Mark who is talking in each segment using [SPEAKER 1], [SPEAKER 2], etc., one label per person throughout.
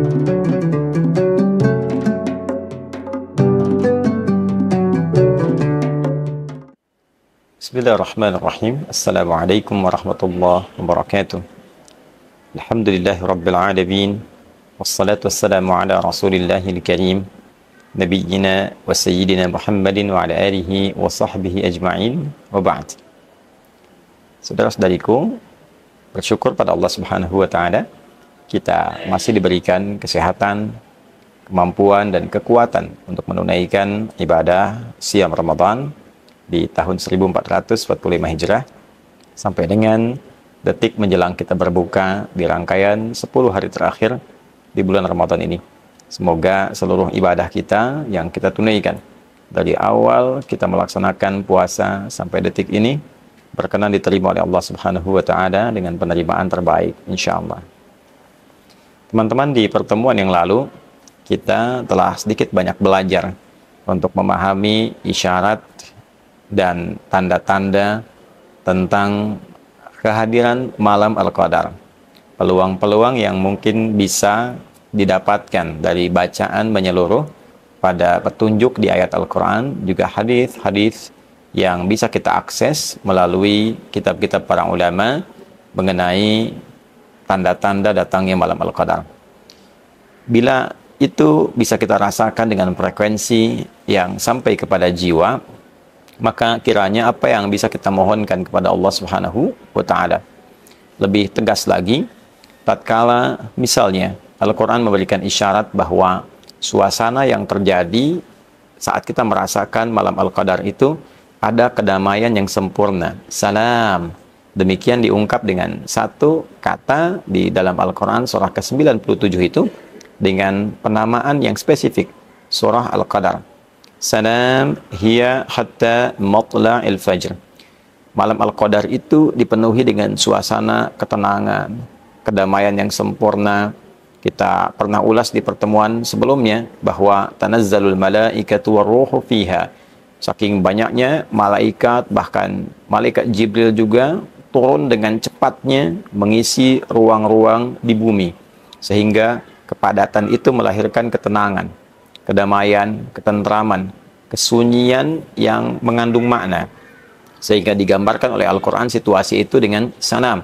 [SPEAKER 1] Bismillahirrahmanirrahim. Assalamualaikum warahmatullahi wabarakatuh. Alhamdulillahi rabbil alamin. Wassalatu wassalamu ala rasulillahil karim, nabiyyina wa sayyidina Muhammadin wa ala alihi wa sahbihi ajma'in, wa ba'd. Saudara-saudariku, bersyukur pada Allah Subhanahu wa ta'ala, kita masih diberikan kesehatan, kemampuan dan kekuatan untuk menunaikan ibadah siam Ramadan di tahun 1445 Hijrah sampai dengan detik menjelang kita berbuka di rangkaian 10 hari terakhir di bulan Ramadan ini. Semoga seluruh ibadah kita yang kita tunaikan dari awal kita melaksanakan puasa sampai detik ini berkenan diterima oleh Allah Subhanahu wa ta'ala dengan penerimaan terbaik insyaallah. Teman-teman, di pertemuan yang lalu kita telah sedikit banyak belajar untuk memahami isyarat dan tanda-tanda tentang kehadiran malam Al-Qadar. Peluang-peluang yang mungkin bisa didapatkan dari bacaan menyeluruh pada petunjuk di ayat Al-Quran, juga hadis-hadis yang bisa kita akses melalui kitab-kitab para ulama mengenai tanda-tanda datangnya malam Al-Qadar. Bila itu bisa kita rasakan dengan frekuensi yang sampai kepada jiwa, maka kiranya apa yang bisa kita mohonkan kepada Allah Subhanahu wa ta'ala. Lebih tegas lagi, tatkala misalnya Al-Quran memberikan isyarat bahwa suasana yang terjadi saat kita merasakan malam Al-Qadar itu ada kedamaian yang sempurna, salam. Demikian diungkap dengan satu kata di dalam Al-Quran surah ke-97 itu dengan penamaan yang spesifik, surah Al-Qadar. Salam hiya hatta matla'il fajr. Malam Al-Qadar itu dipenuhi dengan suasana ketenangan, kedamaian yang sempurna. Kita pernah ulas di pertemuan sebelumnya bahwa tanazzalul malaikatu warruhu fiha. Saking banyaknya malaikat, bahkan malaikat Jibril juga turun dengan cepatnya mengisi ruang-ruang di bumi, sehingga kepadatan itu melahirkan ketenangan, kedamaian, ketentraman, kesunyian yang mengandung makna, sehingga digambarkan oleh Al-Quran situasi itu dengan salam.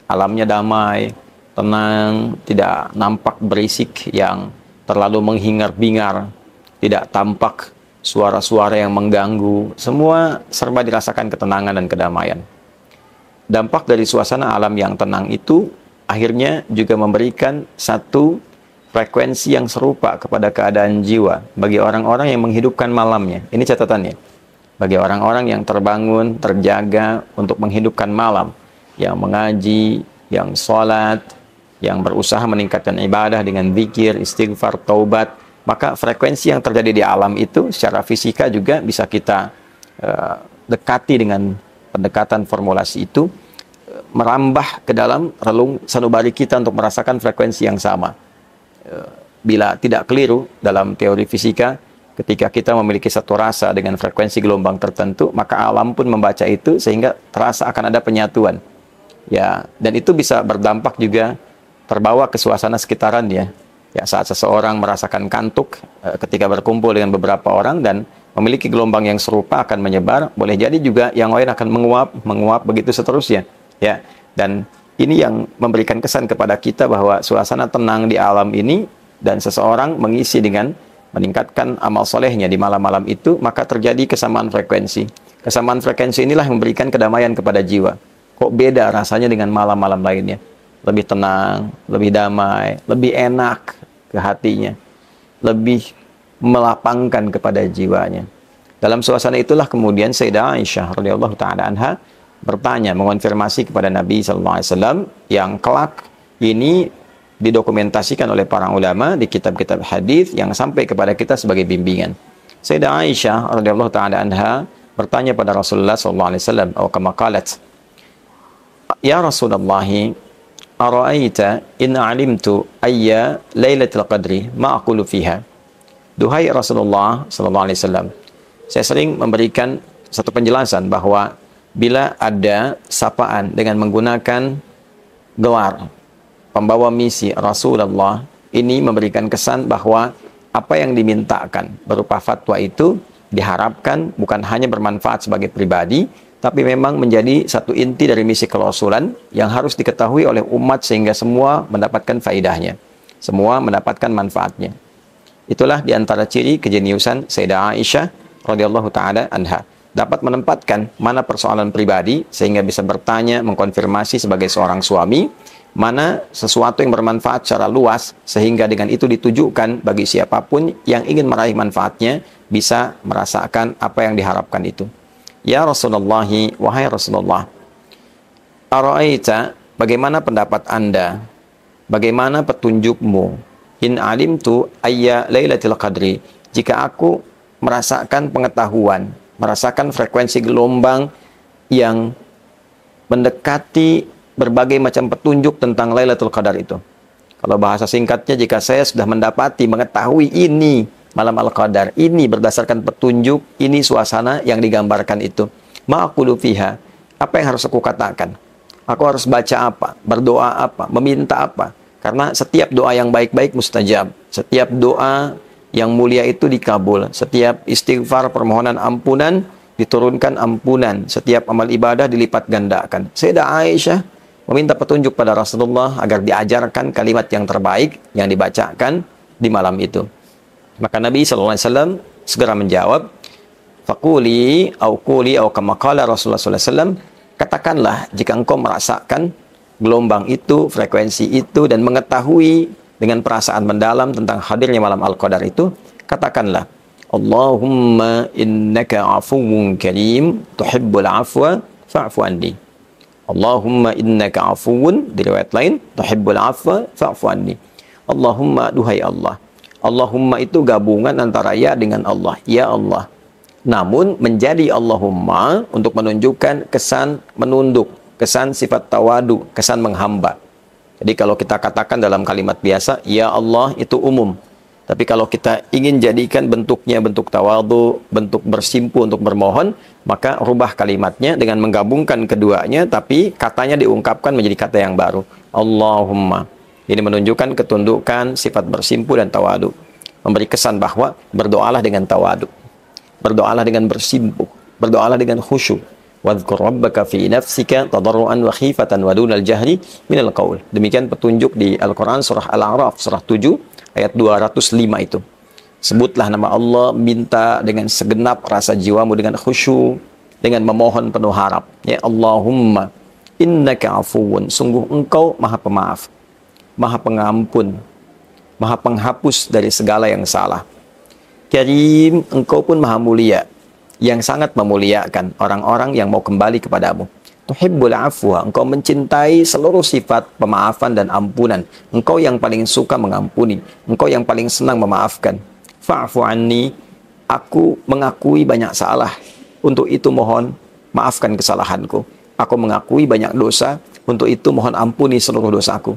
[SPEAKER 1] Alamnya damai, tenang, tidak nampak berisik yang terlalu menghingar-bingar, tidak tampak suara-suara yang mengganggu, semua serba dirasakan ketenangan dan kedamaian. Dampak dari suasana alam yang tenang itu akhirnya juga memberikan satu frekuensi yang serupa kepada keadaan jiwa bagi orang-orang yang menghidupkan malamnya. Ini catatannya. Bagi orang-orang yang terbangun, terjaga untuk menghidupkan malam, yang mengaji, yang sholat, yang berusaha meningkatkan ibadah dengan zikir, istighfar, taubat, maka frekuensi yang terjadi di alam itu secara fisika juga bisa kita dekati dengan pendekatan formulasi itu, merambah ke dalam relung sanubari kita untuk merasakan frekuensi yang sama. Bila tidak keliru dalam teori fisika, ketika kita memiliki satu rasa dengan frekuensi gelombang tertentu, maka alam pun membaca itu sehingga terasa akan ada penyatuan. Ya, dan itu bisa berdampak juga terbawa ke suasana sekitaran ya. Ya, saat seseorang merasakan kantuk ketika berkumpul dengan beberapa orang dan memiliki gelombang yang serupa akan menyebar, boleh jadi juga yang lain akan menguap begitu seterusnya. Ya, dan ini yang memberikan kesan kepada kita bahwa suasana tenang di alam ini dan seseorang mengisi dengan meningkatkan amal solehnya di malam-malam itu, maka terjadi kesamaan frekuensi. Kesamaan frekuensi inilah yang memberikan kedamaian kepada jiwa. Kok beda rasanya dengan malam-malam lainnya? Lebih tenang, lebih damai, lebih enak ke hatinya, lebih melapangkan kepada jiwanya. Dalam suasana itulah kemudian Sayyidah Aisyah radhiyallahu ta'ala anha bertanya, mengonfirmasi kepada Nabi SAW yang kelak ini didokumentasikan oleh para ulama di kitab-kitab hadis yang sampai kepada kita sebagai bimbingan. Sayyidah Aisyah radhiyallahu ta'ala anha bertanya pada Rasulullah SAW, atau kama qalat, ya Rasulullah, ara'aita in alimtu ayya lailatul qadri ma aqulu fiha. Duhai Rasulullah SAW, saya sering memberikan satu penjelasan bahwa bila ada sapaan dengan menggunakan gelar pembawa misi Rasulullah ini memberikan kesan bahwa apa yang dimintakan berupa fatwa itu diharapkan bukan hanya bermanfaat sebagai pribadi, tapi memang menjadi satu inti dari misi kerasulan yang harus diketahui oleh umat sehingga semua mendapatkan faidahnya, semua mendapatkan manfaatnya. Itulah diantara ciri kejeniusan Sayyidah Aisyah radhiyallahu taala anha, dapat menempatkan mana persoalan pribadi sehingga bisa bertanya, mengkonfirmasi sebagai seorang suami, mana sesuatu yang bermanfaat secara luas sehingga dengan itu ditujukan bagi siapapun yang ingin meraih manfaatnya bisa merasakan apa yang diharapkan itu. Ya Rasulullah, wahai Rasulullah, ara'aita, bagaimana pendapat Anda, bagaimana petunjukmu, in alimtu ayya lailatul qadri, jika aku merasakan pengetahuan, merasakan frekuensi gelombang yang mendekati berbagai macam petunjuk tentang Lailatul Qadar itu. Kalau bahasa singkatnya, jika saya sudah mendapati, mengetahui ini malam Al-Qadar, ini berdasarkan petunjuk, ini suasana yang digambarkan itu, ma'aqulu fiha, apa yang harus aku katakan? Aku harus baca apa? Berdoa apa? Meminta apa? Karena setiap doa yang baik-baik mustajab. Setiap doa yang mulia itu dikabul. Setiap istighfar, permohonan ampunan, diturunkan ampunan. Setiap amal ibadah dilipat gandakan. Sayyidah Aisyah meminta petunjuk pada Rasulullah agar diajarkan kalimat yang terbaik yang dibacakan di malam itu. Maka Nabi SAW segera menjawab, faquli au quli au kama qala Rasulullah SAW, katakanlah jika engkau merasakan gelombang itu, frekuensi itu, dan mengetahui dengan perasaan mendalam tentang hadirnya malam Al-Qadar itu, katakanlah, Allahumma innaka afuwun karim tuhibbul afwa fa'fu anni. Allahumma innaka afuwun, di riwayat lain, tuhibbul afwa fa'fu anni. Allahumma, duhai Allah. Allahumma itu gabungan antara ya dengan Allah. Ya Allah. Namun menjadi Allahumma untuk menunjukkan kesan menunduk, kesan sifat tawadu, kesan menghamba. Jadi kalau kita katakan dalam kalimat biasa, ya Allah, itu umum. Tapi kalau kita ingin jadikan bentuknya bentuk tawadu, bentuk bersimpu untuk bermohon, maka rubah kalimatnya dengan menggabungkan keduanya, tapi katanya diungkapkan menjadi kata yang baru. Allahumma. Ini menunjukkan ketundukan, sifat bersimpu dan tawadu. Memberi kesan bahwa berdoalah dengan tawadu. Berdoalah dengan bersimpu. Berdoalah dengan khusyuk. Wadhkur rabbaka fi nafsika tadarruan wa khifatan wa dunal jahri minal qaul. Demikian petunjuk di Al-Quran surah Al-A'raf surah 7 ayat 205 itu. Sebutlah nama Allah, minta dengan segenap rasa jiwamu dengan khusyuk, dengan memohon penuh harap. Ya Allahumma innaka afuwun, sungguh engkau maha pemaaf, maha pengampun, maha penghapus dari segala yang salah. Karim, engkau pun maha mulia, yang sangat memuliakan orang-orang yang mau kembali kepadamu. Tuhibbul afwa, engkau mencintai seluruh sifat pemaafan dan ampunan. Engkau yang paling suka mengampuni, engkau yang paling senang memaafkan. Fa'fu anni, aku mengakui banyak salah, untuk itu mohon maafkan kesalahanku. Aku mengakui banyak dosa, untuk itu mohon ampuni seluruh dosaku.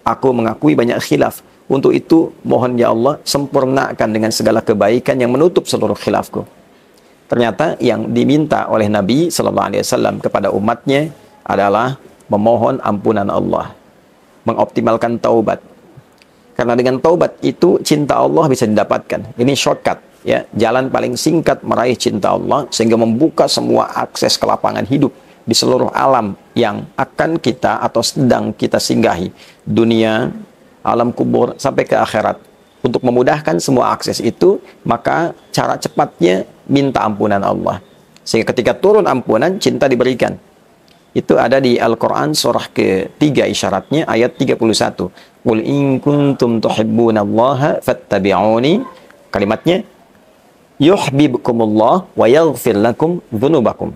[SPEAKER 1] Aku mengakui banyak khilaf, untuk itu mohon ya Allah sempurnakan dengan segala kebaikan yang menutup seluruh khilafku. Ternyata yang diminta oleh Nabi SAW kepada umatnya adalah memohon ampunan Allah, mengoptimalkan taubat. Karena dengan taubat itu cinta Allah bisa didapatkan. Ini shortcut, ya, jalan paling singkat meraih cinta Allah sehingga membuka semua akses ke lapangan hidup di seluruh alam yang akan kita atau sedang kita singgahi, dunia, alam kubur sampai ke akhirat. Untuk memudahkan semua akses itu, maka cara cepatnya minta ampunan Allah. Sehingga ketika turun ampunan, cinta diberikan. Itu ada di Al-Quran surah ke-3 isyaratnya, ayat 31. Qul in kuntum tuhibbunallaha fattabi'uni. Kalimatnya, yuhibbukumullah wa yaghfir lakum dhunubakum.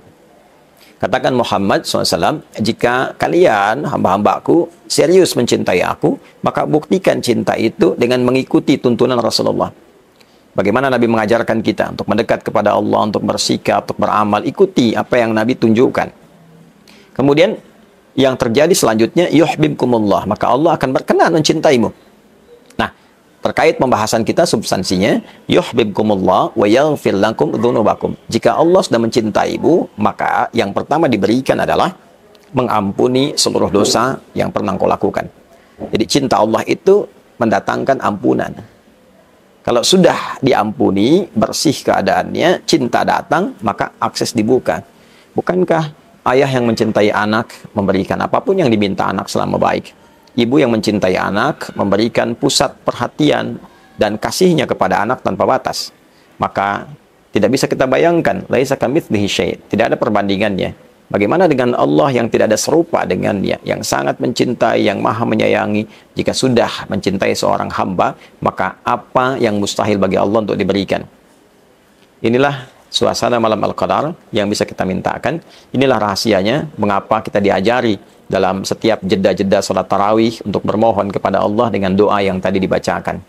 [SPEAKER 1] Katakan Muhammad SAW, jika kalian hamba-hambaku serius mencintai aku, maka buktikan cinta itu dengan mengikuti tuntunan Rasulullah. Bagaimana Nabi mengajarkan kita untuk mendekat kepada Allah, untuk bersikap, untuk beramal, ikuti apa yang Nabi tunjukkan. Kemudian yang terjadi selanjutnya, yuhibbukumullah, maka Allah akan berkenan mencintaimu. Nah, terkait pembahasan kita substansinya, yuhibbukumullah wa yaghfir lakum dzunubakum. Jika Allah sudah mencintaimu, maka yang pertama diberikan adalah mengampuni seluruh dosa yang pernah kau lakukan. Jadi cinta Allah itu mendatangkan ampunan. Kalau sudah diampuni, bersih keadaannya, cinta datang, maka akses dibuka. Bukankah ayah yang mencintai anak memberikan apapun yang diminta anak selama baik? Ibu yang mencintai anak memberikan pusat perhatian dan kasihnya kepada anak tanpa batas. Maka tidak bisa kita bayangkan, laisa kamitslihi syai', tidak ada perbandingannya. Bagaimana dengan Allah yang tidak ada serupa dengannya, yang sangat mencintai, yang maha menyayangi? Jika sudah mencintai seorang hamba, maka apa yang mustahil bagi Allah untuk diberikan? Inilah suasana malam Al-Qadar yang bisa kita mintakan. Inilah rahasianya mengapa kita diajari dalam setiap jeda-jeda salat tarawih untuk bermohon kepada Allah dengan doa yang tadi dibacakan.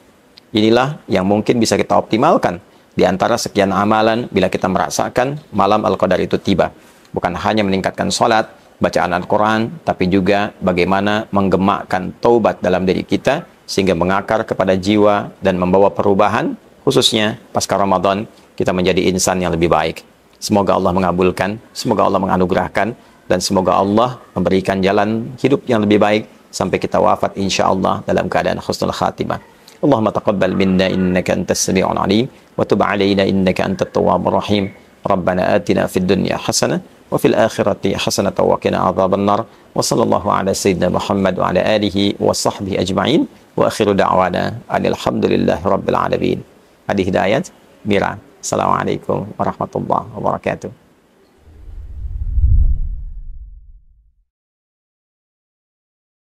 [SPEAKER 1] Inilah yang mungkin bisa kita optimalkan di antara sekian amalan bila kita merasakan malam Al-Qadar itu tiba. Bukan hanya meningkatkan sholat, bacaan Al-Quran, tapi juga bagaimana menggemakkan taubat dalam diri kita, sehingga mengakar kepada jiwa dan membawa perubahan, khususnya pasca Ramadan, kita menjadi insan yang lebih baik. Semoga Allah mengabulkan, semoga Allah menganugerahkan, dan semoga Allah memberikan jalan hidup yang lebih baik, sampai kita wafat insya Allah dalam keadaan husnul khatimah. Allahumma taqabbal minna innaka antas sami'ul alim, wa tub alaina innaka antat tawwabur rahim. Rabbana atina fid dunya hasanah wa fil akhirati hasanah wa qina adzaban nar. Wa sallallahu ala sayyidina Muhammad wa ala alihi wa sahbihi ajma'in. Wa akhiru da'wana alhamdulillahi rabbil alamin. Hadi hidayat Mira. Assalamualaikum warahmatullahi wabarakatuh.